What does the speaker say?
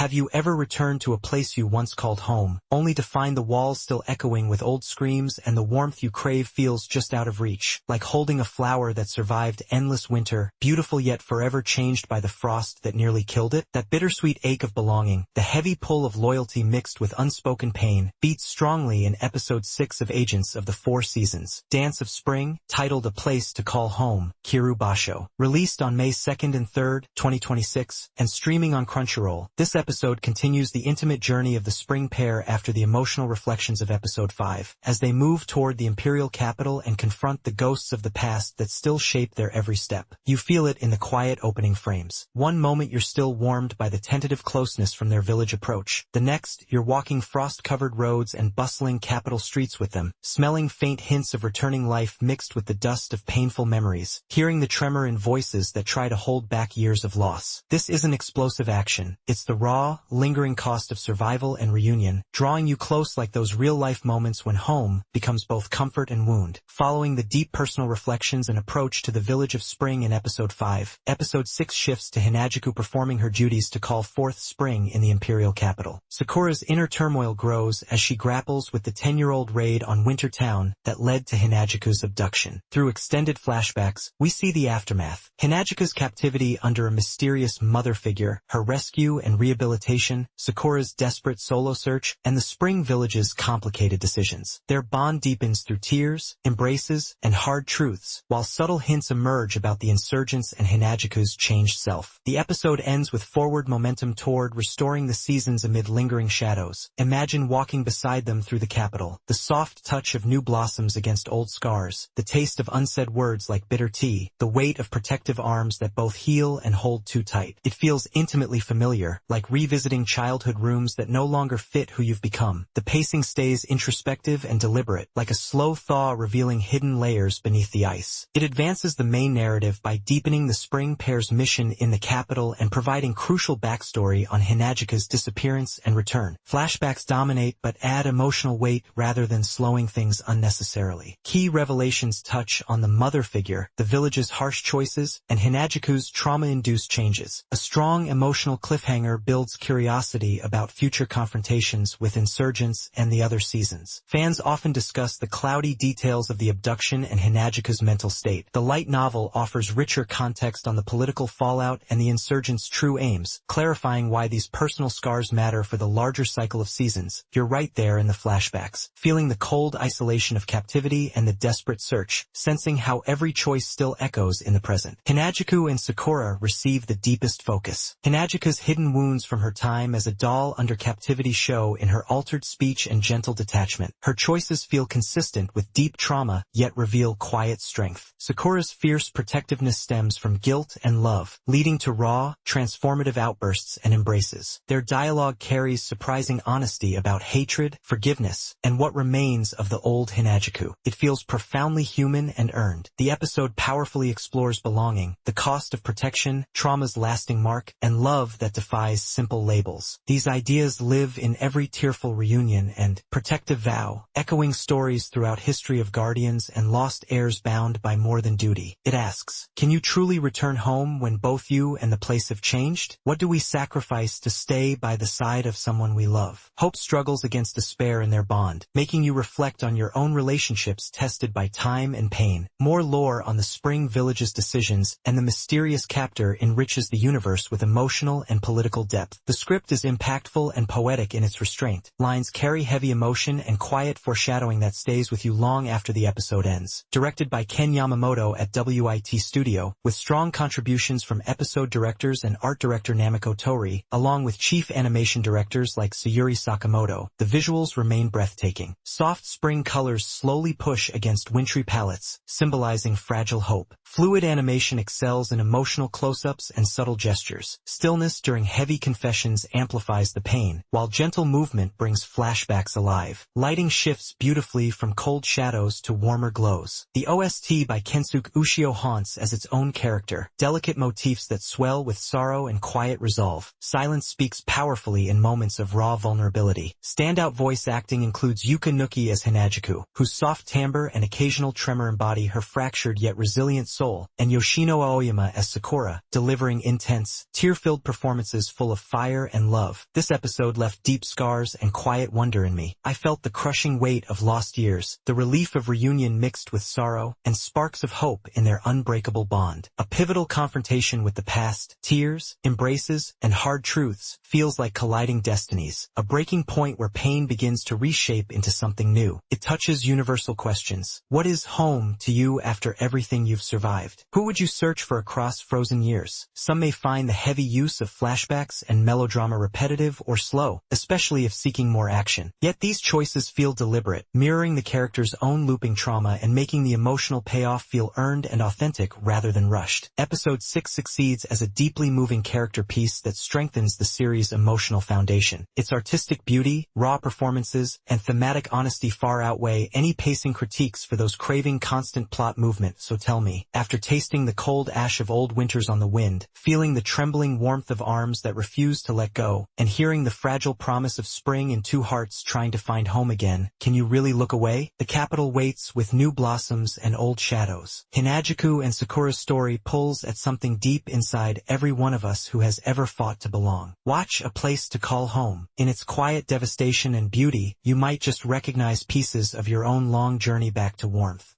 Have you ever returned to a place you once called home, only to find the walls still echoing with old screams and the warmth you crave feels just out of reach, like holding a flower that survived endless winter, beautiful yet forever changed by the frost that nearly killed it? That bittersweet ache of belonging, the heavy pull of loyalty mixed with unspoken pain, beats strongly in episode 6 of Agents of the Four Seasons, Dance of Spring, titled A Place to Call Home, Kiru Basho. Released on May 2nd and 3rd, 2026, and streaming on Crunchyroll, this episode continues the intimate journey of the spring pair after the emotional reflections of episode 5, as they move toward the imperial capital and confront the ghosts of the past that still shape their every step. You feel it in the quiet opening frames. One moment you're still warmed by the tentative closeness from their village approach. The next, you're walking frost-covered roads and bustling capital streets with them, smelling faint hints of returning life mixed with the dust of painful memories, hearing the tremor in voices that try to hold back years of loss. This isn't explosive action. It's the raw, lingering cost of survival and reunion, drawing you close like those real-life moments when home becomes both comfort and wound. Following the deep personal reflections and approach to the village of spring in episode 5, episode 6 shifts to Hinajuku performing her duties to call forth spring in the imperial capital. Sakura's inner turmoil grows as she grapples with the 10-year-old raid on Winter Town that led to Hinajuku's abduction. Through extended flashbacks, we see the aftermath. Hinajuku's captivity under a mysterious mother figure, her rescue and rehabilitation, Sakura's desperate solo search, and the Spring Village's complicated decisions. Their bond deepens through tears, embraces, and hard truths, while subtle hints emerge about the insurgents and Hinajuku's changed self. The episode ends with forward momentum toward restoring the seasons amid lingering shadows. Imagine walking beside them through the capital, the soft touch of new blossoms against old scars, the taste of unsaid words like bitter tea, the weight of protective arms that both heal and hold too tight. It feels intimately familiar, like revisiting childhood rooms that no longer fit who you've become. The pacing stays introspective and deliberate, like a slow thaw revealing hidden layers beneath the ice. It advances the main narrative by deepening the spring pair's mission in the capital and providing crucial backstory on Hinajuku's disappearance and return. Flashbacks dominate but add emotional weight rather than slowing things unnecessarily. Key revelations touch on the mother figure, the village's harsh choices, and Hinajuku's trauma-induced changes. A strong emotional cliffhanger builds curiosity about future confrontations with insurgents and the other seasons. Fans often discuss the cloudy details of the abduction and Hinajuku's mental state. The light novel offers richer context on the political fallout and the insurgents' true aims, clarifying why these personal scars matter for the larger cycle of seasons. You're right there in the flashbacks, feeling the cold isolation of captivity and the desperate search, sensing how every choice still echoes in the present. Hinajuku and Sakura receive the deepest focus. Hinajuku's hidden wounds from her time as a doll under captivity show in her altered speech and gentle detachment. Her choices feel consistent with deep trauma, yet reveal quiet strength. Sakura's fierce protectiveness stems from guilt and love, leading to raw, transformative outbursts and embraces. Their dialogue carries surprising honesty about hatred, forgiveness, and what remains of the old Hinajuku. It feels profoundly human and earned. The episode powerfully explores belonging, the cost of protection, trauma's lasting mark, and love that defies simple labels. These ideas live in every tearful reunion and protective vow, echoing stories throughout history of guardians and lost heirs bound by more than duty. It asks, can you truly return home when both you and the place have changed? What do we sacrifice to stay by the side of someone we love? Hope struggles against despair in their bond, making you reflect on your own relationships tested by time and pain. More lore on the Spring Village's decisions and the mysterious captor enriches the universe with emotional and political depth. The script is impactful and poetic in its restraint. Lines carry heavy emotion and quiet foreshadowing that stays with you long after the episode ends. Directed by Ken Yamamoto at WIT Studio, with strong contributions from episode directors and art director Namiko Tori, along with chief animation directors like Sayuri Sakamoto, the visuals remain breathtaking. Soft spring colors slowly push against wintry palettes, symbolizing fragile hope. Fluid animation excels in emotional close-ups and subtle gestures. Stillness during heavy confessions amplifies the pain, while gentle movement brings flashbacks alive. Lighting shifts beautifully from cold shadows to warmer glows. The OST by Kensuke Ushio haunts as its own character, delicate motifs that swell with sorrow and quiet resolve. Silence speaks powerfully in moments of raw vulnerability. Standout voice acting includes Yuka Nuki as Hinajuku, whose soft timbre and occasional tremor embody her fractured yet resilient soul, and Yoshino Aoyama as Sakura, delivering intense, tear-filled performances full of fire and love. This episode left deep scars and quiet wonder in me. I felt the crushing weight of lost years, the relief of reunion mixed with sorrow, and sparks of hope in their unbreakable bond. A pivotal confrontation with the past, tears, embraces, and hard truths feels like colliding destinies, a breaking point where pain begins to reshape into something new. It touches universal questions. What is home to you after everything you've survived? Who would you search for across frozen years? Some may find the heavy use of flashbacks and melodrama repetitive or slow, especially if seeking more action. Yet these choices feel deliberate, mirroring the character's own looping trauma and making the emotional payoff feel earned and authentic rather than rushed. Episode 6 succeeds as a deeply moving character piece that strengthens the series' emotional foundation. Its artistic beauty, raw performances, and thematic honesty far outweigh any pacing critiques for those craving constant plot movement. So tell me, after tasting the cold ash of old winters on the wind, feeling the trembling warmth of arms that refuse to let go, and hearing the fragile promise of spring in two hearts trying to find home again, can you really look away? The capital waits with new blossoms and old shadows. Hinajuku and Sakura's story pulls at something deep inside every one of us who has ever fought to belong. Watch A Place to Call Home. In its quiet devastation and beauty, you might just recognize pieces of your own long journey back to warmth.